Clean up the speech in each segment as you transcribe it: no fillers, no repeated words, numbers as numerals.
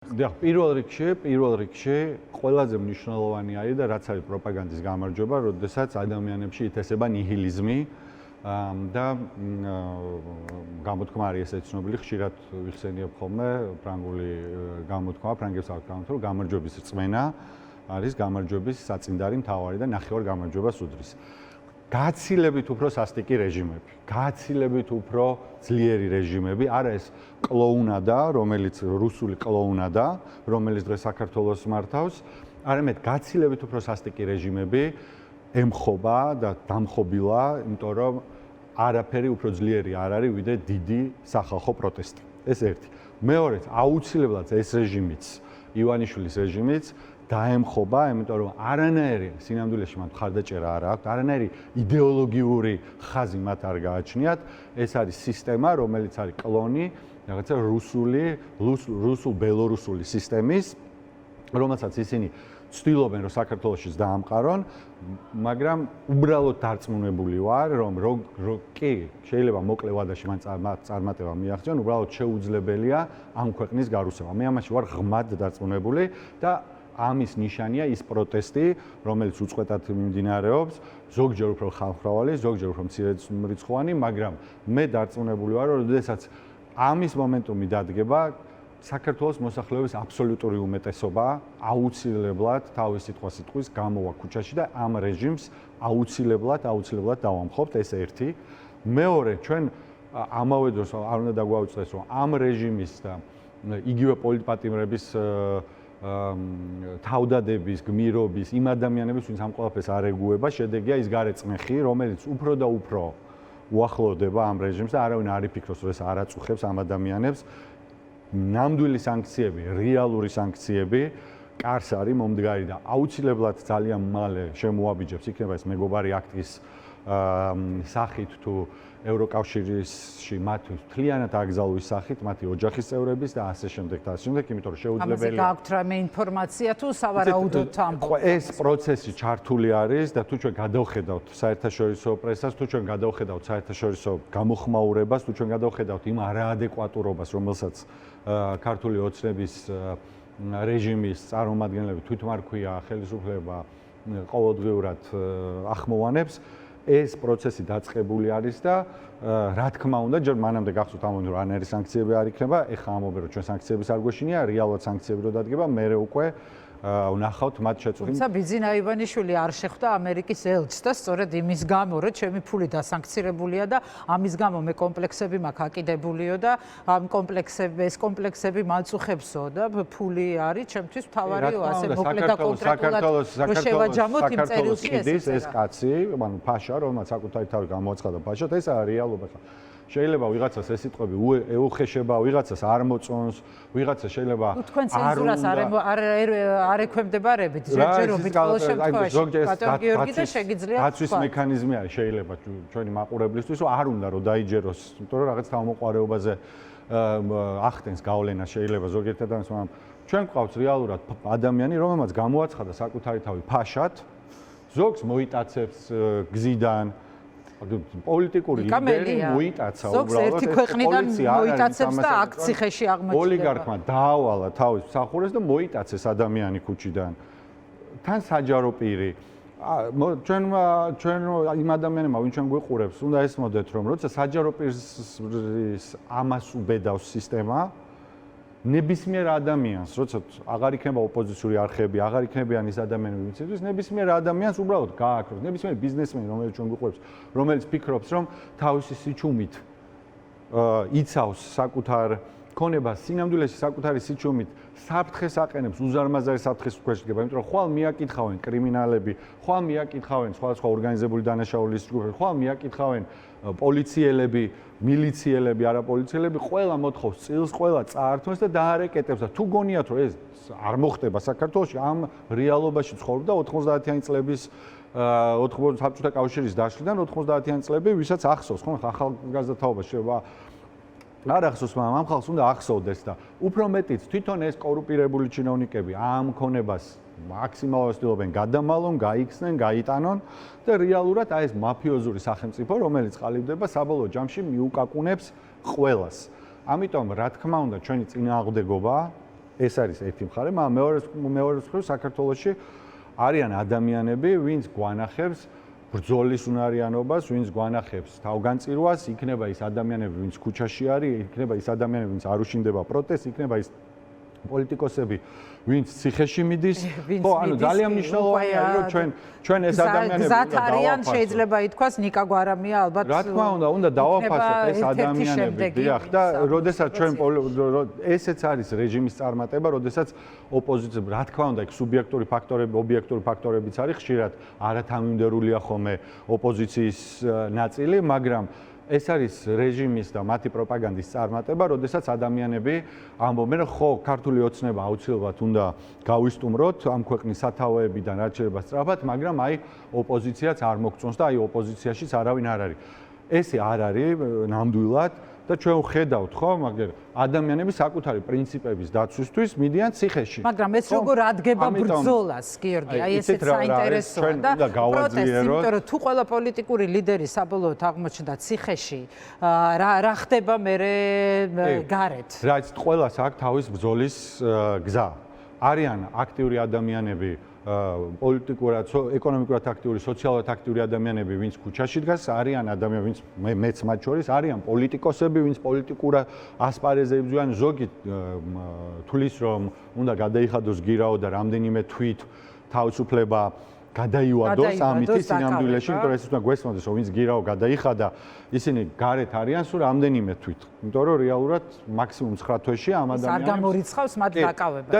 დიახ, პირველ რიგში ყველაზე მნიშვნელოვანი არის და რაც არის პროპაგანდის გამარჯვება, როდესაც ადამიანებში ითესება ნიჰილიზმი და გამოთქმა არის ესე ცნობილი, ხშირად ვიხსენიებ ხოლმე ფრანგული გამოთქმა, ფრანგებს აქვს გამოთქმა, რომ გამარჯვების რწმენა არის გამარჯვების საწინდარი მთავარი და ნახევარ გამარჯვებას უდრის. გაცილებით უფრო სასტიკი რეჟიმები, გაცილებით უფრო ძლიერი რეჟიმები, არა ეს კლოუნადა, რომელიც რუსული კლოუნადა, რომელიც დღეს საქართველოს მართავს, არამედ გაცილებით უფრო სასტიკი რეჟიმები ემხობა და დამხობილა, იმიტომ რომ არაფერი უფრო ძლიერი არ არის, ვიდრე დიდი სახალხო პროტესტი. ეს ერთი. მეორედ, აუცილებლად ეს რეჟიმიც, ივანიშვილის რეჟიმიც დაემხობა, იმიტომ რომ არანაირი სინამდვილეში მათ ხარდაჭერა არ აქვს, არანაირი იდეოლოგიური ხაზი მათ არ გააჩნიათ. ეს არის სისტემა, რომელიც არის კლონი რაღაცა რუსულ-ბელორუსული სისტემის, რომელსაც ისინი ცდილობენ რომ საქართველოშიც დაამყარონ, მაგრამ უბრალოდ დარწმუნებული ვარ, რომ კი შეიძლება მოკლე ვადაში მან წარმატება მიაღწიონ, უბრალოდ შეუძლებელია ამ ქვეყნის გარუსება. მე ამაში ვარ ღმად დარწმუნებული და ამის ნიშანია ის პროტესტი, რომელიც უწყვეტად მიმდინარეობს, ზოგჯერ უფრო ხალხმრავალი, ზოგჯერ უფრო მცირერიცხოვანი, მაგრამ მე დარწმუნებული ვარ, რომ როდესაც ამის მომენტუმი დადგება, საქართველოს მოსახლეობის აბსოლუტური უმეტესობა აუცილებლად თავის სიტყვა-სიტყვის გამოვა ქუჩაში და ამ რეჟიმს აუცილებლად დავამხობთ, ეს ერთი. მეორე, ჩვენ ამავე დროს არ უნდა დაგვაუწყდეს, რომ ამ რეჟიმის და იგივე პოლიტპატიმრების თავდადების, გმირობის, იმ ადამიანების, ვინც ამ ყველაფერს არ ეგუება, შედეგია ის გარეწმეხი, რომელიც უფრო და უფრო უახლოვდება ამ რეჟიმს და არავინ არ იფიქროს, რომ ეს არ აწუხებს ამ ადამიანებს. ნამდვილი სანქციები, რეალური სანქციები კარს არის მომდგარი და აუცილებლად ძალიან მალე შემოაბიჯებს, იქნება ეს მეგობარი აქტის სახით თუ ევროკავშირში მათთვის მთლიანად აკრძალვის სახით, მათი ოჯახის წევრების და ასე შემდეგ და ასე შემდეგ, იმიტომ რომ შეუძლებელია. ამაზე გაქვთ რამე ინფორმაცია თუ სავარაუდოდ ამბობთ? ეს პროცესი ჩართული არის და თუ ჩვენ გადავხედავთ საერთაშორისო პრესას, თუ ჩვენ გადავხედავთ საერთაშორისო გამოხმაურებას, თუ ჩვენ გადავხედავთ იმ არაადეკვატურობას, რომელსაც ქართული ოცნების რეჟიმის წარმომადგენლები თვითმარქვია ხელისუფლება ყოველდღიურად ახმოვანებს, ეს პროცესი დაწყებული არის და რა თქმა უნდა, ჯერ მანამდე გახსოვთ ამბობენ, რომ არანაირი სანქციები არ იქნება, ეხლა ამბობენ, რომ ჩვენ სანქციების არ გვეშინია, რეალურად სანქციები რო დადგება, მერე უკვე ვნახავთ მათ შეწყვეტილ. თუმცა ბიძინა ივანიშვილი არ შეხვდა ამერიკის ელჩს და სწორედ იმის გამო, რომ ჩემი ფული დასანქცირებულია და ამის გამო მე კომპლექსები მაქვს აკიდებულიო და ამ კომპლექსები მაწუხებსო და ფული არის ჩემთვის მთავარიო, ასე მოკლედ და კონკრეტულად რომ შევაჯამოთ იმ წერილში ეს კაცი, ანუ ფაშა, რომელსაც საკუთარი თავი გამოაცხადა ფაშად, ეს არის რეალობა. შეიძლება ვიღაცას ეს სიტყვები ეუხეშება, ვიღაცას არ მოწონს, ვიღაცა შეიძლება თქვენ ცენზურას არ ექვემდებარებით, ჯერჯერობით ყოველ შემთხვევაში. ბატონ გიორგი და შეგიძლიათ დაცვის მექანიზმი არის შეიძლება ჩვენი მაყურებლისთვის, რომ არ უნდა რომ დაიჯეროს, იმიტომ რომ რაღაც თავმოყარეობაზე ახდენს გავლენა შეიძლება ზოგიერთ ადამიანს, მაგრამ ჩვენ გვყავს რეალურად ადამიანი, რომელმაც გამოაცხადა საკუთარი თავი ფაშად, ზოგს მოიტაცებს გზიდან პოლიტიკური ლიდერი მოიტაცა უბრალოდ ზოგს ერთი ქვეყნიდან მოიტაცებს და აქ ციხეში აღმოჩნდება. ოლიგარქმა დაავალა თავის მსახურეს და მოიტაცეს ადამიანი ქუჩიდან. თან საჯარო პირი. ჩვენ იმ ადამიანებმა, ვინ ჩვენ გვიყურებს, უნდა ესმოდეთ, რომ როცა საჯარო პირის ამას უბედავს სისტემა, ნებისმიერ ადამიანს, როცა აღარ იქნება ოპოზიციური არხები, აღარ იქნებიან ის ადამიანები, ვინც ნებისმიერ ადამიანს უბრალოდ გააკროს, ნებისმიერ ბიზნესმენი, რომელიც ჩვენ გვიყურებს, რომელიც ფიქრობს, რომ თავისი სიჩუმით იცავს საკუთარ ქონებას, სინამდვილეში საკუთარი სიჩუმით საფრთხეს აყენებს, უზარმაზარი საფრთხის ქვეშ დგება, იმიტომ რომ ხვალ მიაკითხავენ კრიმინალები, ხვალ მიაკითხავენ სხვადასხვა ორგანიზებული დანაშაულის ჯგუფები, ხვალ მიაკითხავენ პოლიციელები, მილიციელები, არაპოლიციელები, ყველა მოთხოვს წილს, ყველა წაართვენს და დაარეკეტებს და თუ გონიათ რომ ეს არ მოხდება საქართველოში, ამ რეალობაში ცხოვრობდა 90-იანი წლების საბჭოთა კავშირის დაშლიდან 90-იანი წლები, ვისაც ახსოვს, ხო, ახალგაზრდა თაობა შეიძლება არ ახსოვს, მაგრამ ამ ხალხს უნდა ახსოვდეს და უფრო მეტიც თვითონ ეს კორუმპირებული ჩინოვნიკები ამ ქონებას მაქსიმალურად ცდილობენ გადამალონ, გაიქცნენ, გაიტანონ და რეალურად აი ეს მაფიოზური სახელმწიფო, რომელიც ყალიბდება საბოლოო ჯამში მიუკაკუნებს ყველას. ამიტომ რა თქმა უნდა ჩვენი წინააღმდეგობა ეს არის ერთი მხარე, მაგრამ მეორე მხრივ საქართველოში არიან ადამიანები, ვინც გვანახებს ბრძოლის უნარიანობას, ვინც გვანახებს თავგანწირვას, იქნება ის ადამიანები, ვინც ქუჩაში არის, იქნება ის ადამიანები, ვინც არ უშინდება პროტესტს, იქნება ის პოლიტიკოსები, ვინც ციხეში მიდის. ხო, ანუ ძალიან მნიშვნელოვანია, რომ ჩვენ ეს ადამიანები გზად არიან, შეიძლება ითქვას, ნიკა გვარამია ალბათ. რა თქმა უნდა დავაფასოთ ეს ადამიანები, დიახ, და როდესაც ჩვენ ესეც არის რეჟიმის წარმატება, როდესაც ოპოზიცია, რა თქმა უნდა, იქ სუბიექტური ფაქტორები, ობიექტური ფაქტორებიც არის, ხშირად არათანმიმდევრულია ხოლმე ოპოზიციის ნაწილი, მაგრამ ეს არის რეჟიმის და მათი პროპაგანდის წარმატება, როდესაც ადამიანები ამბობენ, რომ ხო, ქართული ოცნება აუცილებლად უნდა გავისტუმროთ ამ ქვეყნის სათავეებიდან რაც შეიძლება სწრაფად, მაგრამ აი ოპოზიციაც არ მოგწონს და აი ოპოზიციაშიც არავინ არ არის. ესე არ არის ნამდვილად და ჩვენ ვხედავთ, ხო, მაგრამ ადამიანები საკუთარი პრინციპების დაცვისთვის მიდიან ციხეში. მაგრამ ეს როგორ ადგება ბრძოლას, გიორგი? აი ესეც საინტერესოა და პროტესტი, იმიტომ რომ თუ ყველა პოლიტიკური ლიდერი საბოლოოდ აღმოჩნდა ციხეში, რა ხდება მერე გარეთ? რაც ყველას აქვს თავის ბრძოლის გზა. არიან აქტიური ადამიანები, პოლიტიკურად, ეკონომიკურად აქტიური, სოციალურად აქტიური ადამიანები, ვინც ქუჩაში დგას, არიან ადამიანები, ვინც მეც მათ შორის, არიან პოლიტიკოსები, ვინც პოლიტიკურ ასპარეზებს ზოგან ზოგი თulis რომ უნდა გადაიხადოს გირაო და რამდენიმე თვით თავისუფლება გადაივადოს ამითი სინამდვილეში, იმიტომ რომ ეს უნდა გვესმოდეს, რომ ვინც გირაო გადაიხადა, ისინი გარეთ არიან სულ რამდენიმე თვით. იმიტომ რომ რეალურად მაქსიმუმ 9 თვეში ამ ადამიანებს არ გამორიცხავს მათ დაკავებას. და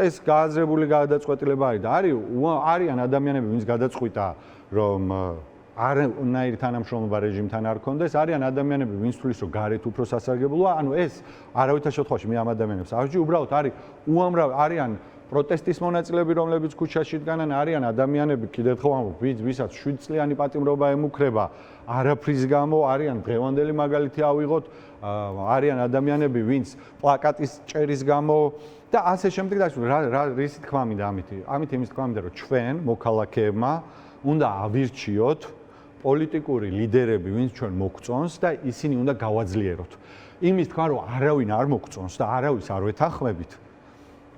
ეს გააზრებული გადაწყვეტილება არის და არიან ადამიანები, ვინც გადაწყვიტა, რომ არანაირი თანამშრომლობა რეჟიმთან არ ქონდეს, არიან ადამიანები, ვინც თulis რომ გარეთ უფრო სასარგებლოა, ანუ ეს არავითარ შემთხვევაში მე ამ ადამიანებს ავსჯი, უბრალოდ არის უამრავი არიან პროტესტის მონაწილეები, რომლებიც ქუჩაში დგანან, არიან ადამიანები, კიდევ ხო ამბობ, ვისაც 7 წლიანი პატიმრობა ემუქრება, არაფრის გამო, არიან დღევანდელი მაგალითი ავიღოთ, არიან ადამიანები, ვინც პლაკატის ჭერის გამო და ასე შემდეგ და რა რისი თქმა მინდა ამითი? ამით იმის თქმა მინდა, რომ ჩვენ მოქალაქეებმა უნდა ავირჩიოთ პოლიტიკური ლიდერები, ვინც ჩვენ მოგწონს და ისინი უნდა გავაძლიეროთ. იმის თქმა, რომ არავინ არ მოგწონს და არავის არ ვეთანხმებით.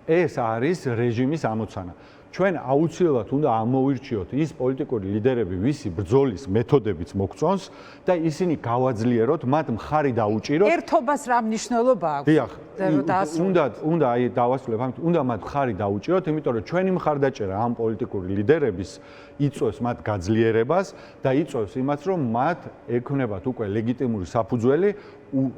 ეს არის რეჟიმის ამოცანა. ჩვენ აუცილებლად უნდა ამოვირჩიოთ ის პოლიტიკური ლიდერები, ვისი ბრძოლის მეთოდებიც მოგწონს და ისინი გავაძლიეროთ, მათ მხარი დაუჭიროთ. ერთობას რა მნიშვნელობა აქვს? დიახ, უნდა აი დავასრულებ ამით, უნდა მათ მხარი დაუჭიროთ, იმიტომ რომ ჩვენი მხარდაჭერა ამ პოლიტიკური ლიდერების იწვევს მათ გაძლიერებას და იწვევს იმას, რომ მათ ექნებათ უკვე ლეგიტიმური საფუძველი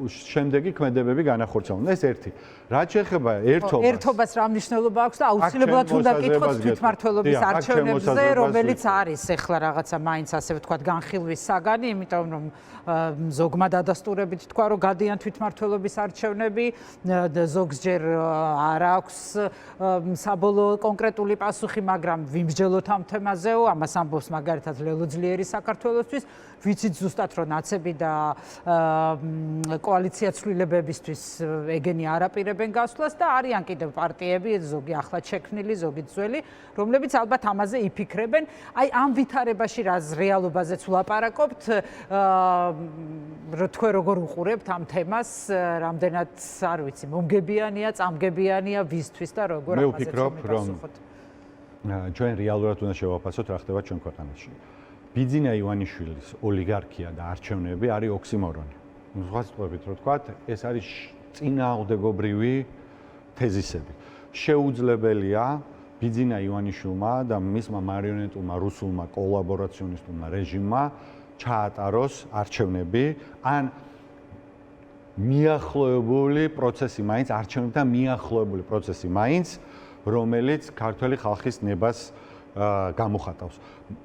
შემდეგი ქმედებები განახორციელონ. ეს ერთი. რაც შეეხება ერთობას რა მნიშვნელობა აქვს და აუცილებლად უნდა კითხოთ თვითმმართველობის არჩევნებზე, რომელიც არის ახლა რაღაცა მაინც ასე ვთქვათ განხილვის საგანი, იმიტომ რომ ზოგმა დადასტურებით თქვა, რომ გადიან თვითმმართველობის არჩევნები, ზოგსჯერ არ აქვს საბოლოო კონკრეტული პასუხი, მაგრამ ვიმსჯელოთ ამ თემაზეო, ამას ამბობს მაგალითად ლელო ძლიერი საქართველოსთვის, ვიცით ზუსტად რომ ნაცები და კოალიცია ცვლილებებისთვის ეგენი არაპირებენ გასვლას და არიან კიდევ პარტიები, ზოგი ახლად შექმნილი, ზოგი ძველი, რომლებიც ალბათ ამაზე იფიქრებენ. აი ამ ვითარებაში რა რეალობაზეც ვლაპარაკობთ, თქვენ როგორ უყურებთ ამ თემას, რამდენად არ ვიცი, მომგებიანია, წამგებიანია, ვისთვის და როგორ ამაზეც ვფიქრობ, რომ ჩვენ რეალურად უნდა შევაფასოთ რა ხდება ჩვენ ქვეყანაში. ბიძინა ივანიშვილის ოლიგარქია და არჩევნები არის ოქსიმორონი. სხვა სიტყვებით რო ვთქვათ, ეს არის წინააღმდეგობრივი თეზისები. შეუძლებელია ბიძინა ივანიშვილმა და მისმა მარიონეტულმა რუსულმა კოლაბორაციონისტულმა რეჟიმმა ჩაატაროს არჩევნები, ან მიახლოებული პროცესი მაინც, არჩევნებთან მიახლოებული პროცესი მაინც, რომელიც ქართველი ხალხის ნებას გამოხატავს.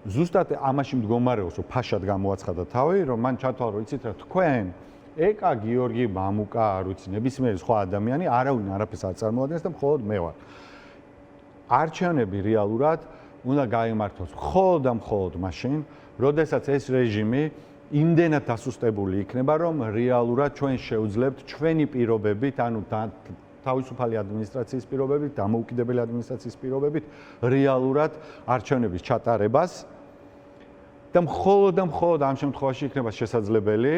ზუსტად ამაში მდგომარეობს, რომ ფაშად გამოაცხადა თავი, რომ მან ჩათვალა, რომ იცით რა, თქვენ ეკა გიორგი მამუკა, არ ვიცი, ნებისმიერი სხვა ადამიანი არავინ არაფერს არ წარმოადგენს და მხოლოდ მე ვარ. არჩევნები რეალურად უნდა გაიმართოს მხოლოდ და მხოლოდ მაშინ, როდესაც ეს რეჟიმი იმდენად დასუსტებული იქნება, რომ რეალურად ჩვენ შევძლებთ ჩვენი პირობებით, ანუ თავისუფალი ადმინისტრაციის პირობებით, დამოუკიდებელი ადმინისტრაციის პირობებით რეალურად არჩევნების ჩატარებას და მხოლოდ ამ შემთხვევაში იქნება შესაძლებელი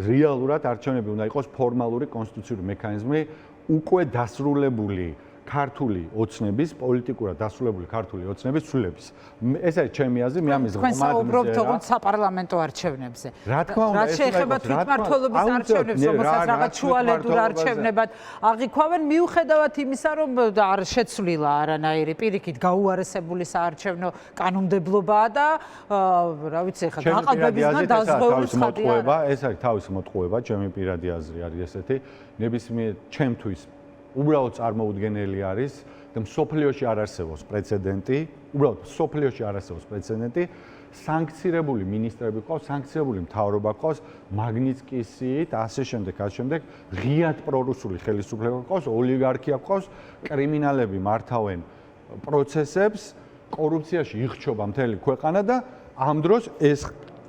რეალურად არჩევნები უნდა იყოს ფორმალური კონსტიტუციური მექანიზმი უკვე დასრულებული ქართული ოცნების, პოლიტიკურად დასრულებული ქართული ოცნების ცვლილების. ეს არის ჩემი აზრი, მე ამის თქვენ საუბრობთ თუნდაც საპარლამენტო არჩევნებზე. რა თქმა უნდა, რაც შეეხება თვითმმართველობის არჩევნებს, რომელსაც რაღაც შუალედურ არჩევნებად აღიქვამენ, მიუხედავად იმისა, რომ არ შეცვლილა არანაირი პირიქით გაუარესებული საარჩევნო კანონმდებლობაა და რა ვიცი, ხა დაყალბებისგან დაზღვეული ცხადი არა. ეს არის თავისი მოტყუება, ჩემი პირადი აზრი არის ესეთი, ნებისმიერ ჩემთვის უბრალოდ წარმოუდგენელი არის და მსოფლიოში არ არსებობს პრეცედენტი, უბრალოდ მსოფლიოში არ არსებობს პრეცედენტი, სანქცირებული მინისტრები ყავს, სანქცირებული მთავრობა ყავს, მაგნიტსკისით, ასე შემდეგ, ღიად პრორუსული ხელისუფლება ყავს, ოლიგარქია ყავს, კრიმინალები მართავენ პროცესებს, კორუფციაში იხჩობა მთელი ქვეყანა და ამ დროს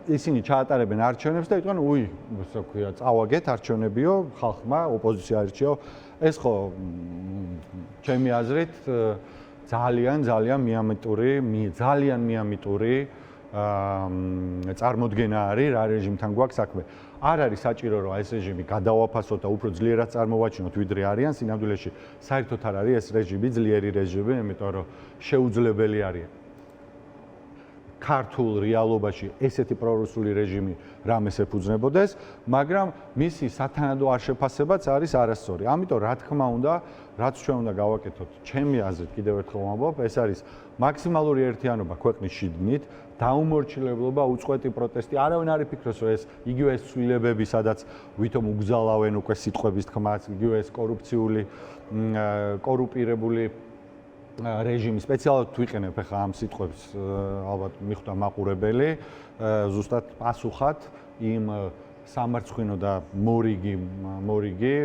ისინი ჩაატარებენ არჩევნებს და იტყვიან, უი, ასე ვქვია, წავაგეთ არჩევნებიო, ხალხმა ოპოზიცია არჩიო. ეს ხო ჩემი აზრით ძალიან მიამიტური წარმოდგენა არის რა რეჟიმთან გვაქვს საქმე. არ არის საჭირო რომ ეს რეჟიმი გადავაფასოთ და უფრო ძლიერად წარმოვაჩინოთ ვიდრე არიან სინამდვილეში. საერთოდ არ არის ეს რეჟიმი ძლიერი რეჟიმი, იმიტომ რომ შეუძლებელი არის ქართულ რეალობაში ესეთი პრორუსული რეჟიმი რამეს ეფუძნებოდეს, მაგრამ მისი სათანადო არშეფასებაც არის არასწორი. ამიტომ რა თქმა უნდა, რაც ჩვენ უნდა გავაკეთოთ, ჩემი აზრით კიდევ ერთხელ ვამბობ, ეს არის მაქსიმალური ერთიანობა ქვეყნის შიგნით, დაუმორჩილებლობა, უწყვეტი პროტესტი. არავინ არ იფიქროს, რომ ეს იგივე ეს ცვლილებები, სადაც ვითომ უგზალავენ უკვე სიტყვების თქმაც, იგივე ეს კორუმპირებული რეჟიმი სპეციალურად ვიყენებ ახლა ამ სიტყვებს ალბათ მიხვდა მაყურებელი ზუსტად პასუხად იმ სამარცხვინო და მორიგი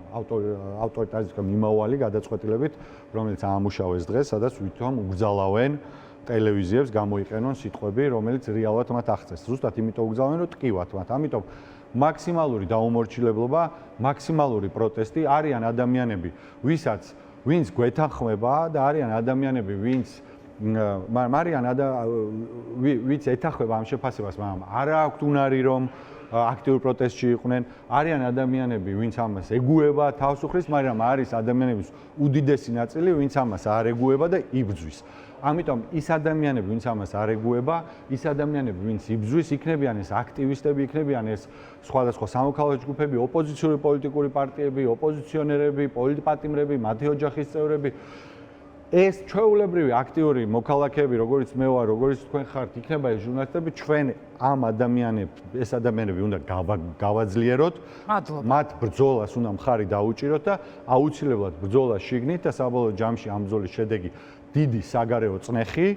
ავტორიტარიზმის მიმავალი გადაწყვეტილებით რომელიც აამუშავეს დღეს სადაც ვითომ უგზალავენ ტელევიზიებს გამოიყენონ სიტყვები რომელიც რეალურად მათ აღწევს ზუსტად იმიტომ უგზალავენ რომ ტკივათ მათ ამიტომ მაქსიმალური დაუმორჩილებლობა მაქსიმალური პროტესტი არიან ადამიანები ვინც გვეთანხმება და არიან ადამიანები ვინც ეთანხმება ამ შეფასებას მაგრამ არ აქვთ უნარი რომ აქტიურ პროტესტში იყვნენ არიან ადამიანები ვინც ამას ეგუება თავს უხრის მაგრამ არის ადამიანების უდიდესი ნაწილი ვინც ამას არ ეგუება და იბრძვის ამიტომ ის ადამიანები ვინც ამას არ ეგუება ის ადამიანები ვინც იბრძვის იქნებიან ეს აქტივისტები იქნებიან ეს სხვადასხვა სამოქალაქო ჯგუფები ოპოზიციური პოლიტიკური პარტიები ოპოზიციონერები პოლიტპატიმრები მათი ოჯახის წევრები ეს ჩვეულებრივი აქტიური მოქალაქეები როგორც მე ვარ როგორც თქვენ ხართ იქნება ეს ჟურნალისტები ჩვენ ამ ეს ადამიანები უნდა გავაძლიეროთ მათ ბრძოლას უნდა მხარი დაუჭიროთ და აუცილებლად ბრძოლა შიგნით და საბოლოო ჯამში ამ ბრძოლის შედეგი დიდი საგარეო წნეხი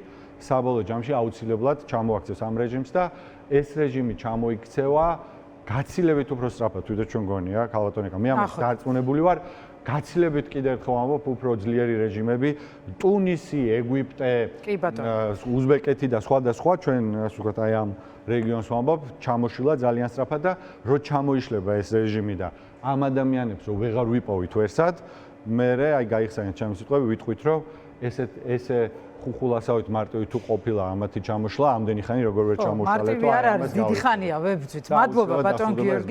საბოლოო ჯამში აუცილებლად ჩამოაქცევს ამ რეჟიმს და ეს რეჟიმი ჩამოიქცევა გაცილებით უფრო სწრაფად ვიდრე ჩვენ გონია ქალბატონიკა მე ამას დარწმუნებული ვარ გაცილებით კიდევ ერთხელ ვამბობ უფრო ძლიერი რეჟიმები ტუნისი, ეგვიპტე, უზბეკეთი და სხვადასხვა ჩვენ ასე ვთქვათ აი ამ რეგიონს ვამბობ ჩამოშილა ძალიან სწრაფად და რო ჩამოიშლება ეს რეჟიმი და ამ ადამიანებს რო ვეღარ ვიპოვით ვერსად მე აი გაიხსენეთ ჩემი სიტყვები ვიტყვით რომ ესე ხუხულასავით მარტივი თუ ყოფილა ამათი ჩამოშლა ამდენი ხანი როგორ ვერ ჩამოშალეთო მარტივი არ არის დიდი ხანია ვებძვით მადლობა ბატონ გიორგი